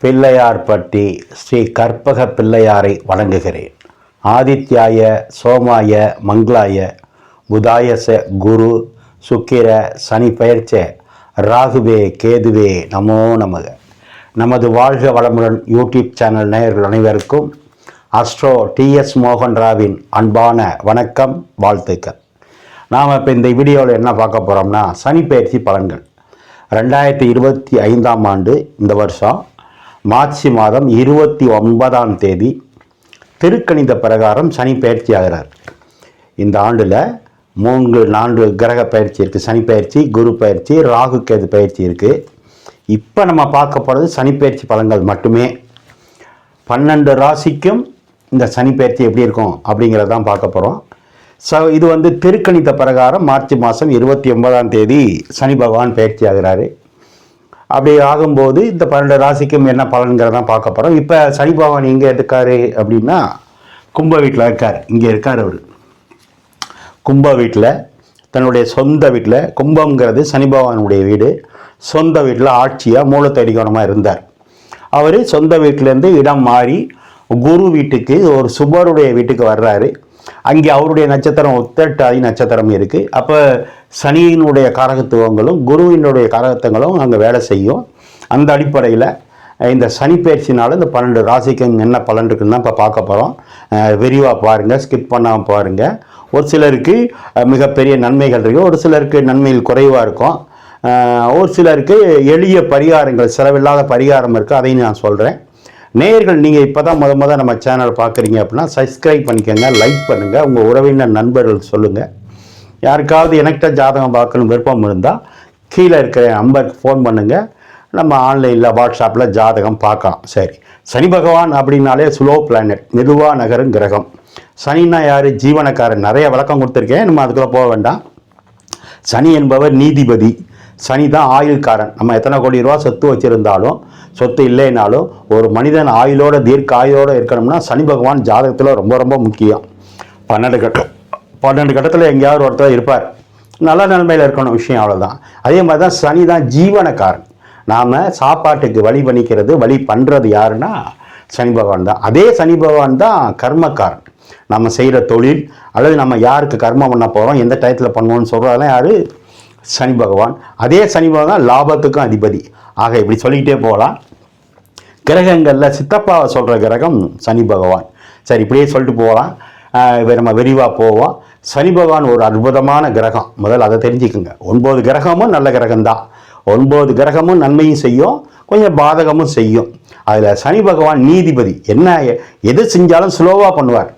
பிள்ளையார்பட்டி ஸ்ரீ கற்பக பிள்ளையாரை வணங்குகிறேன். ஆதித்யாய சோமாய மங்களாய புதாயச குரு சுக்கிர சனி பெயர்ச்ச ராகுவே கேதுவே நமோ நமக. நமது வாழ்க வளமுடன் யூடியூப் சேனல் நேயர்கள் அனைவருக்கும் அஸ்ட்ரோ டிஎஸ் மோகன் ராவின் அன்பான வணக்கம், வாழ்த்துக்கள். நாம் இப்போ இந்த வீடியோவில் என்ன பார்க்க போகிறோம்னா, சனி பெயர்ச்சி பலன்கள். 2025ஆம் ஆண்டு இந்த வருஷம் மார்ச் மாதம் 29ஆம் தேதி திருக்கணித பிரகாரம் சனி பயிற்சி ஆகிறார். இந்த ஆண்டில் 3-4 கிரக பயிற்சி இருக்குது. சனி பயிற்சி, குரு பயிற்சி, ராகு கேது பயிற்சி இருக்குது. இப்போ நம்ம பார்க்க போகிறது சனி பயிற்சி பலன்கள் மட்டுமே. 12 ராசிக்கும் இந்த சனி பயிற்சி எப்படி இருக்கும் அப்படிங்கிறதான் பார்க்க போகிறோம். இது திருக்கணித பிரகாரம் மார்ச் மாதம் 29ஆம் தேதி சனி பகவான் பயிற்சி ஆகிறாரு. அப்படி ஆகும்போது இந்த 12 ராசிக்கும் என்ன பலன்கிறதான் பார்க்க போகிறோம். இப்போ சனி பகவான் எங்கே இருக்காரு அப்படின்னா, கும்ப வீட்டில் இருக்கார். இங்கே இருக்கார் அவர் கும்ப வீட்டில், தன்னுடைய சொந்த வீட்டில். கும்பங்கிறது சனி பகவானுடைய வீடு. சொந்த வீட்டில் ஆட்சியாக மூலத்தடிகோணமாக இருந்தார். அவர் சொந்த வீட்டிலேருந்து இடம் மாறி குரு வீட்டுக்கு, ஒரு சுபருடைய வீட்டுக்கு வர்றாரு. அங்கே அவருடைய நட்சத்திரம் உத்திரட்டாதி நட்சத்திரம் இருக்குது. அப்போ சனியினுடைய காரகத்துவங்களும் குருவினுடைய காரகத்துவங்களும் அங்கே வேலை செய்யும். அந்த அடிப்படையில் இந்த சனி பயிற்சினால இந்த 12 ராசிக்கும் என்ன பலன் இருக்குன்னு தான் இப்போ பார்க்க போகிறோம். விரிவாக பாருங்கள், ஸ்கிப் பண்ணாமல் பாருங்கள். ஒரு சிலருக்கு மிகப்பெரிய நன்மைகள் இருக்குது, ஒரு சிலருக்கு நன்மைகள் குறைவாக இருக்கும், ஒரு சிலருக்கு எளிய பரிகாரங்கள், செலவில்லாத பரிகாரம் இருக்குது. அதையும் நான் சொல்கிறேன். நேயர்கள், நீங்கள் இப்போ தான் முத நம்ம சேனல் பார்க்குறீங்க அப்படின்னா சப்ஸ்கிரைப் பண்ணிக்கோங்க, லைக் பண்ணுங்கள், உங்கள் உறவினர் நண்பர்கள் சொல்லுங்கள். யாருக்காவது எனக்கிட்ட ஜாதகம் பார்க்கணும் விருப்பம் இருந்தால் கீழே இருக்கிற நம்பருக்கு ஃபோன் பண்ணுங்கள். நம்ம ஆன்லைனில் வாட்ஸ்அப்பில் ஜாதகம் பார்க்கலாம். சரி, சனி பகவான் அப்படின்னாலே ஸ்லோ பிளானட், மெதுவாக நகரும் கிரகம். சனின்னா யார்? ஜீவனக்காரன். நிறைய விளக்கம் கொடுத்துருக்கேன், நம்ம அதுக்குள்ளே போக வேண்டாம். சனி என்பவர் நீதிபதி. சனி தான் ஆயுள்காரன். நம்ம எத்தனை கோடி ரூபா சொத்து வச்சுருந்தாலும், சொத்து இல்லைனாலும், ஒரு மனிதன் ஆயுளோட தீர்க்க ஆயுளோடு இருக்கணும்னா சனி பகவான் ஜாதகத்தில் ரொம்ப ரொம்ப முக்கியம். 12 கட்டத்தில் எங்கேயாவது ஒருத்தர் இருப்பார். நல்ல நிலைமையில் இருக்கணும், விஷயம் அவ்வளோதான். அதே மாதிரி தான் சனி தான் ஜீவனக்காரன். நாம் சாப்பாட்டுக்கு வழி பண்ணிக்கிறது, வழி பண்ணுறது யாருன்னா சனி பகவான் தான். அதே சனி பகவான் தான் கர்மக்காரன். நம்ம செய்கிற தொழில் அல்லது நம்ம யாருக்கு கர்மம் பண்ண போகிறோம், எந்த டயத்தில் பண்ணுவோம்னு சொல்கிறதெல்லாம் யார்? சனி பகவான். அதே சனி பகவான் லாபத்துக்கும் அதிபதி. ஆக இப்படி சொல்லிக்கிட்டே போகலாம். கிரகங்களில் சித்தப்பாவை சொல்கிற கிரகம் சனி பகவான். சரி, இப்படியே சொல்லிட்டு போகலாம். நம்ம விரிவாக போவோம். சனி பகவான் ஒரு அற்புதமான கிரகம். முதல்ல அதை தெரிஞ்சுக்குங்க. 9 கிரகமும் நல்ல கிரகம்தான். 9 கிரகமும் நன்மையும் செய்யும், கொஞ்சம் பாதகமும் செய்யும். அதில் சனி பகவான் நீதிபதி. என்ன எது செஞ்சாலும் ஸ்லோவாக பண்ணுவார்.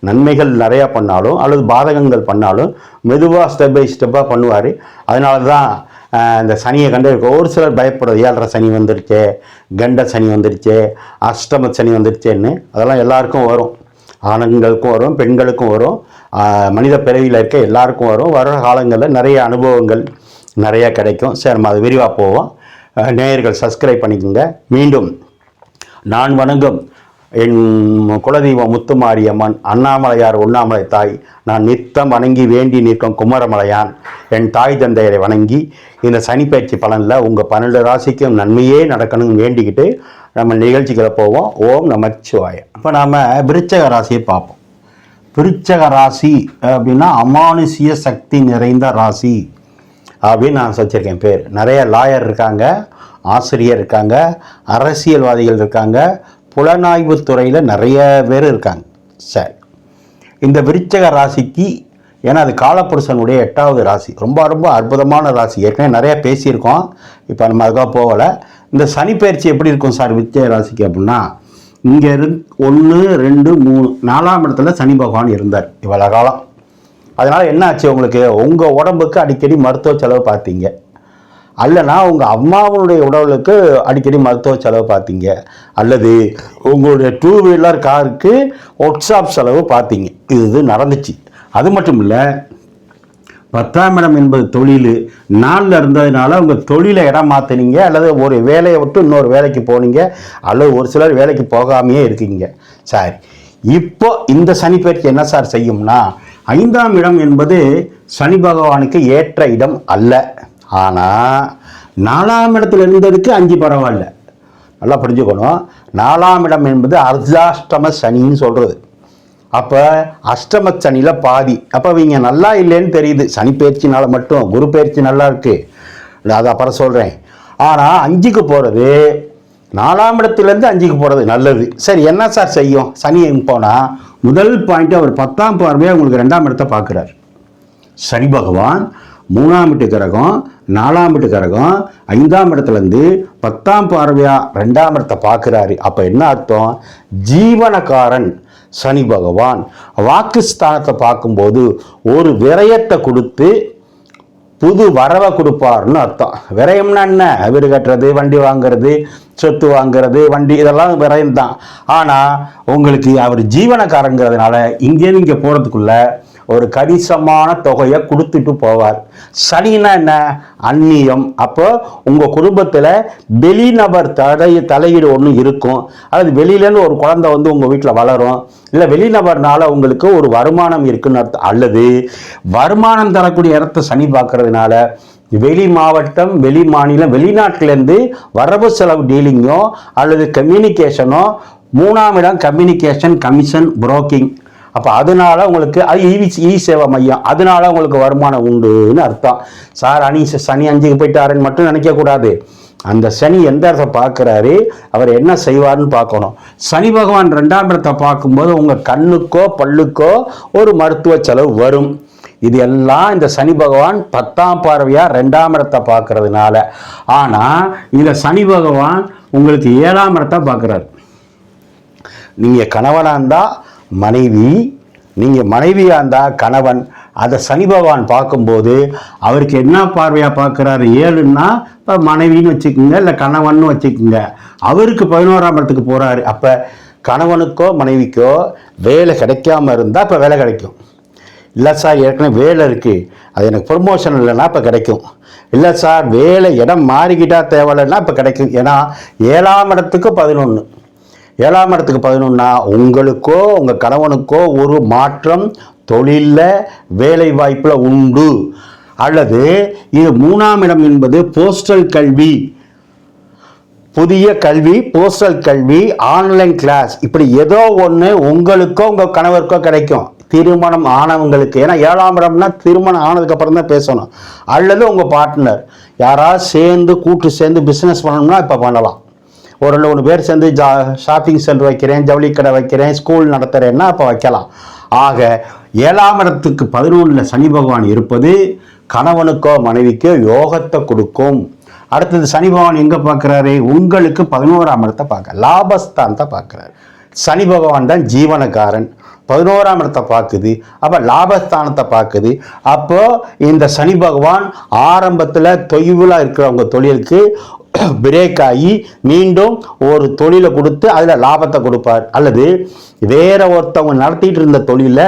நன்மைகள் நிறையா பண்ணாலும் அல்லது பாதகங்கள் பண்ணாலும் மெதுவாக ஸ்டெப் பை ஸ்டெப்பாக பண்ணுவார். அதனால தான் இந்த சனியை கண்டு ஒரு சிலர் பயப்படுறது. 7.5 சனி வந்துருச்சே, கண்ட சனி வந்துருச்சே, அஷ்டம சனி வந்துருச்சேன்னு. அதெல்லாம் எல்லாருக்கும் வரும். ஆண்களுக்கும் வரும், பெண்களுக்கும் வரும், மனித பிறவியில் இருக்க எல்லாருக்கும் வரும். வர காலங்களில் நிறைய அனுபவங்கள் நிறையா கிடைக்கும். சரி, நம்ம அது விரிவாக போவோம். நேயர்கள் சப்ஸ்கிரைப் பண்ணிக்கோங்க. மீண்டும் நான் வணங்கும் என் குலதெய்வம் முத்துமாரியம்மன், அண்ணாமலையார், உண்ணாமலை தாய், நான் நித்தம் வணங்கி வேண்டி நிற்கும் குமரமலையான், என் தாய் தந்தையரை வணங்கி இந்த சனி பயிற்சி பலனில் உங்கள் 12 ராசிக்கும் நன்மையே நடக்கணும்னு வேண்டிக்கிட்டு நம்ம நிகழ்ச்சிகளை போவோம். ஓம் நமச்சிவாய. இப்போ நாம் விருச்சக ராசியை பார்ப்போம். விருச்சக ராசி அப்படின்னா அமானுஷ்ய சக்தி நிறைந்த ராசி அப்படின்னு நான் வச்சிருக்கேன் பேர். நிறைய லாயர் இருக்காங்க, ஆசிரியர் இருக்காங்க, அரசியல்வாதிகள் இருக்காங்க, புலனாய்வு துறையில் நிறைய பேர் இருக்காங்க. சரி, இந்த விருச்சக ராசிக்கு, ஏன்னா அது காலப்புருஷனுடைய 8வது ராசி, ரொம்ப ரொம்ப அற்புதமான ராசி. ஏற்கனவே நிறையா பேசியிருக்கோம், இப்போ நம்ம அதுக்காக போகலை. இந்த சனி பயிற்சி எப்படி இருக்கும் சார் விருச்சக ராசிக்கு அப்படின்னா, இங்கே 1, 2, 3, 4ஆம் இடத்துல சனி பகவான் இருந்தார் இவ்வளோ காலம். அதனால் என்ன ஆச்சு உங்களுக்கு? உங்கள் உடம்புக்கு அடிக்கடி மருத்துவ செலவு பார்த்தீங்க, அல்லனா உங்கள் அம்மாவுடைய உடலுக்கு அடிக்கடி மருத்துவ செலவு பார்த்தீங்க, அல்லது உங்களுடைய 2 வீலர் காருக்கு ஒர்க் ஷாப் செலவு பார்த்தீங்க. இது நடந்துச்சு. அது மட்டும் இல்லை, 10ஆம் இடம் என்பது தொழில். 4ல் இருந்ததுனால உங்கள் தொழிலை இடம் மாற்றினீங்க, அல்லது ஒரு வேலையை விட்டு இன்னொரு வேலைக்கு போனீங்க, அல்லது ஒரு சிலர் வேலைக்கு போகாமையே இருக்கீங்க. சரி, இப்போ இந்த சனி பயிற்சி என்ன சார் செய்யும்னா, 5ஆம் இடம் என்பது சனி பகவானுக்கு ஏற்ற இடம் அல்ல. ஆனால் 4ஆம் இடத்துல இருந்ததுக்கு 5 பரவாயில்ல. நல்லா புரிஞ்சுக்கணும். 4ஆம் இடம் என்பது அர்த்தாஷ்டம சனின்னு சொல்கிறது. அப்போ அஷ்டம சனியில் பாதி. அப்போ இவங்க நல்லா இல்லைன்னு தெரியுது. சனி பயிற்சினால மட்டும், குரு பயிற்சி நல்லா இருக்குது, அதை அப்புறம் சொல்கிறேன். ஆனால் 5க்கு போகிறது, 4ஆம் இடத்துலேருந்து 5க்கு போகிறது நல்லது. சரி, என்ன சார் செய்யும் சனி போனால்? முதல் பாயிண்ட்டு, அவர் 10ஆம் பார்வையாக உங்களுக்கு 2ஆம் இடத்தை பார்க்குறார். சனி பகவான் 3ஆம் வீட்டு கிரகம், 4ஆம் வீட்டு கிரகம், 5ஆம் இடத்துலேருந்து 10ஆம் பார்வையாக 2ஆம் இடத்தை பார்க்குறாரு. அப்போ என்ன அர்த்தம்? ஜீவனக்காரன் சனி பகவான் வாக்குஸ்தானத்தை பார்க்கும்போது ஒரு விரயத்தை கொடுத்து புது வரவை கொடுப்பார்னு அர்த்தம். விரயம்னா என்ன? வீடு கட்டுறது, வண்டி வாங்கிறது, சொத்து வாங்கிறது, வண்டி, இதெல்லாம் விரயம் தான். ஆனால் உங்களுக்கு அவர் ஜீவனக்காரங்கிறதுனால இங்கேருந்து இங்கே போகிறதுக்குள்ள ஒரு கணிசமான தொகையை கொடுத்துட்டு போவார். சனின்னா என்ன? அந்நியம். அப்போ உங்கள் குடும்பத்தில் வெளிநபர் தலையீடு ஒன்று இருக்கும். அதாவது வெளியிலேருந்து ஒரு குழந்தை வந்து உங்கள் வீட்டில் வளரும், இல்லை வெளிநபர்னால உங்களுக்கு ஒரு வருமானம் இருக்குன்னு அர்த்தம். அல்லது வருமானம் தரக்கூடிய இடத்த சனி பார்க்கறதுனால வெளி மாவட்டம், வெளி மாநிலம், வெளிநாட்டிலேருந்து வரவு செலவு டீலிங்கோ அல்லது கம்யூனிகேஷனோ. 3ஆம் இடம் கம்யூனிகேஷன், கமிஷன், புரோக்கிங். அப்போ அதனால உங்களுக்கு அது இ சேவை மையம், அதனால உங்களுக்கு வருமானம் உண்டுன்னு அர்த்தம். சார் சனி 5க்கு போயிட்டாருன்னு மட்டும் நினைக்கக்கூடாது. அந்த சனி எந்த இடத்தை பார்க்குறாரு, அவர் என்ன செய்வார்னு பார்க்கணும். சனி பகவான் 2ஆம் இடத்தை பார்க்கும்போது உங்கள் கண்ணுக்கோ பல்லுக்கோ ஒரு மருத்துவ செலவு வரும். இது எல்லாம் இந்த சனி பகவான் 10ஆம் பார்வையாக 2ஆம் இடத்தை பார்க்கறதுனால. ஆனால் இந்த சனி பகவான் உங்களுக்கு 7ஆம் இடத்தை பார்க்குறாரு. நீங்கள் கணவனாக இருந்தால் மனைவி, நீங்கள் மனைவியாக இருந்தால் கணவன். அதை சனி பகவான் பார்க்கும்போது அவருக்கு என்ன பார்வையாக பார்க்குறாரு? 7ன்னா இப்போ மனைவின்னு வச்சுக்கோங்க, இல்லை கணவன் வச்சுக்கோங்க. அவருக்கு 11ஆம் இடத்துக்கு போகிறாரு. அப்போ கணவனுக்கோ மனைவிக்கோ வேலை கிடைக்காம இருந்தால் இப்போ வேலை கிடைக்கும். இல்லை சார் ஏற்கனவே வேலை இருக்குது, அது எனக்கு ப்ரொமோஷன் இல்லைன்னா இப்போ கிடைக்கும். இல்லை சார் வேலை இடம் மாறிக்கிட்டால் தேவையில்லைன்னா இப்போ கிடைக்கும். ஏன்னா 7ஆம் இடத்துக்கு 11, 7ஆம் இடத்துக்கு 11னா உங்களுக்கோ உங்கள் கணவனுக்கோ ஒரு மாற்றம் தொழிலில், வேலை வாய்ப்பில் உண்டு. அல்லது இது 3ஆம் இடம் என்பது போஸ்டல் கல்வி, புதிய கல்வி, போஸ்டல் கல்வி, ஆன்லைன் கிளாஸ், இப்படி ஏதோ ஒன்று உங்களுக்கோ உங்கள் கணவருக்கோ கிடைக்கும். திருமணம் ஆனவங்களுக்கு, ஏன்னா 7ஆம் இடம்னா திருமணம் ஆனதுக்கு அப்புறம் தான் பேசணும். அல்லது உங்கள் பார்ட்னர் யாராவது சேர்ந்து கூட்டு சேர்ந்து பிஸ்னஸ் பண்ணணும்னா இப்போ பண்ணலாம். ஒரு 2-3 பேர் சேர்ந்து ஷாப்பிங் சென்டர் வைக்கிறேன், ஜவுளி கடை வைக்கிறேன், ஸ்கூல் நடத்துகிறேன்னா அப்போ வைக்கலாம். ஆக 7ஆம் இடத்துக்கு 11ல் சனி பகவான் இருப்பது கணவனுக்கோ மனைவிக்கோ யோகத்தை கொடுக்கும். அடுத்தது சனி பகவான் எங்கே பார்க்குறாரு? உங்களுக்கு 11ஆம் இடத்தை பார்க்க, லாபஸ்தானத்தை பார்க்குறாரு. சனி பகவான் தான் ஜீவனக்காரன், 11ஆம் இடத்தை பார்க்குது. அப்போ லாபஸ்தானத்தை பார்க்குது. அப்போ இந்த சனி பகவான் ஆரம்பத்தில் தொய்வுலாக இருக்கிறவங்க தொழிலுக்கு பிரேக் ஆகி மீண்டும் ஒரு தொழிலை கொடுத்து அதில் லாபத்தை கொடுப்பார். அல்லது வேற ஒருத்தவங்க நடத்திட்டு இருந்த தொழிலை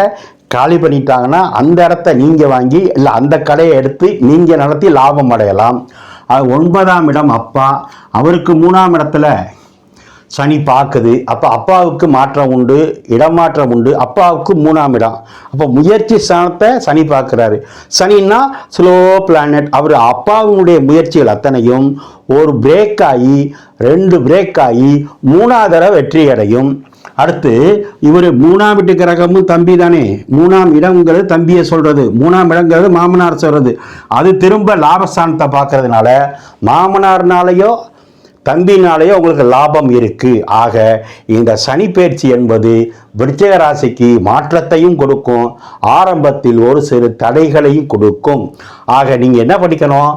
காலி பண்ணிட்டாங்கன்னா அந்த இடத்த நீங்கள் வாங்கி, இல்லை அந்த கடையை எடுத்து நீங்கள் நடத்தி லாபம் அடையலாம். 9ஆம் இடம் அப்பா, அவருக்கு 3ஆம் இடத்துல சனி பார்க்குது. அப்போ அப்பாவுக்கு மாற்றம் உண்டு, இடமாற்றம் உண்டு. அப்பாவுக்கு 3ஆம் இடம். அப்போ முயற்சி ஸ்தானத்தை சனி பார்க்குறாரு. சனின்னா ஸ்லோ பிளானட். அவர் அப்பாவுடைய முயற்சிகள் அத்தனையும் ஒரு பிரேக் ஆகி 2 பிரேக் ஆகி 3ஆவது தடவை வெற்றி அடையும். அடுத்து இவர் 3ஆம் வீட்டு கிரகமும் தம்பி தானே. 3ஆம் இடம்ங்கிறது தம்பியை சொல்றது, 3ஆம் இடங்கிறது மாமனார் சொல்றது. அது திரும்ப லாபஸ்தானத்தை பார்க்கறதுனால மாமனார்னாலேயோ தம்பினாலேயோ உங்களுக்கு லாபம் இருக்கு. ஆக இந்த சனி பயிற்சி என்பது விருச்சிக ராசிக்கு மாற்றத்தையும் கொடுக்கும், ஆரம்பத்தில் ஒரு சிறு தடைகளையும் கொடுக்கும். ஆக நீங்க என்ன படிக்கணும்?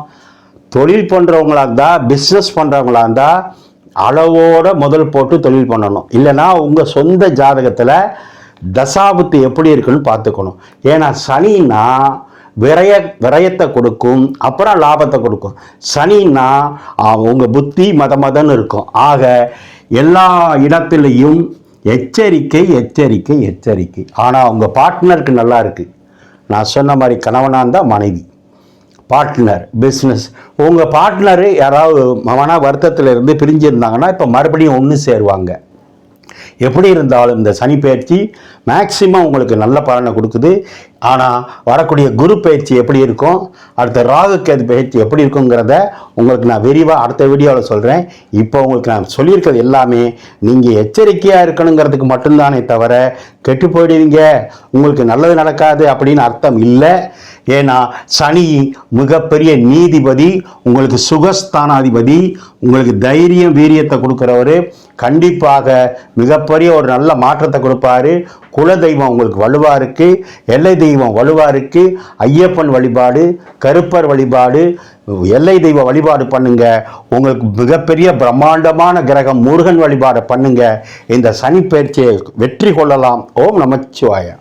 தொழில் பண்றவங்களா இருந்தா, பிஸ்னஸ் பண்றவங்களா இருந்தா அளவோட முதல் போட்டு தொழில் பண்ணணும். இல்லைன்னா உங்க சொந்த ஜாதகத்துல தசாபுத்தி எப்படி இருக்குன்னு பார்த்துக்கணும். ஏன்னா சனின்னா விரயத்தை கொடுக்கும், அப்புறம் லாபத்தை கொடுக்கும். சனின்னா உங்கள் புத்தி மதன்னு இருக்கும். ஆக எல்லா இடத்துலையும் எச்சரிக்கை எச்சரிக்கை எச்சரிக்கை. ஆனால் உங்கள் பார்ட்னருக்கு நல்லா இருக்குது. நான் சொன்ன மாதிரி கணவனாக இருந்தால் மனைவி, பார்ட்னர் பிஸ்னஸ், உங்கள் பார்ட்னரு யாராவது மன வருத்தத்தில் இருந்து பிரிஞ்சிருந்தாங்கன்னா இப்போ மறுபடியும் ஒன்று சேருவாங்க. எப்படி இருந்தாலும் இந்த சனி பயிற்சி மேக்சிமம் உங்களுக்கு நல்ல பலனை கொடுக்குது. ஆனால் வரக்கூடிய குரு பயிற்சி எப்படி இருக்கும், அடுத்த ராகு கேது பயிற்சி எப்படி இருக்குங்கிறத உங்களுக்கு நான் விரிவாக அடுத்த வீடியோவில் சொல்கிறேன். இப்போ உங்களுக்கு நான் சொல்லியிருக்கிறது எல்லாமே நீங்கள் எச்சரிக்கையாக இருக்கணுங்கிறதுக்கு மட்டும்தானே தவிர கெட்டு போயிடுவீங்க, உங்களுக்கு நல்லது நடக்காது அப்படின்னு அர்த்தம் இல்லை. ஏன்னா சனி மிகப்பெரிய நீதிபதி, உங்களுக்கு சுகஸ்தானாதிபதி, உங்களுக்கு தைரியம் வீரியத்தை கொடுக்குறவர், கண்டிப்பாக மிகப்பெரிய ஒரு நல்ல மாற்றத்தை கொடுப்பாரு. குலதெய்வம் உங்களுக்கு வலுவா இருக்கு, எல்லை தெய்வம் வலுவா இருக்கு. ஐயப்பன் வழிபாடு, கருப்பர் வழிபாடு, எல்லை தெய்வ வழிபாடு பண்ணுங்க. உங்களுக்கு மிகப்பெரிய பிரம்மாண்டமான கிரகம் முருகன் வழிபாடு பண்ணுங்க. இந்த சனி பயிற்சியை வெற்றி கொள்ளலாம். ஓம் நமச்சிவாய.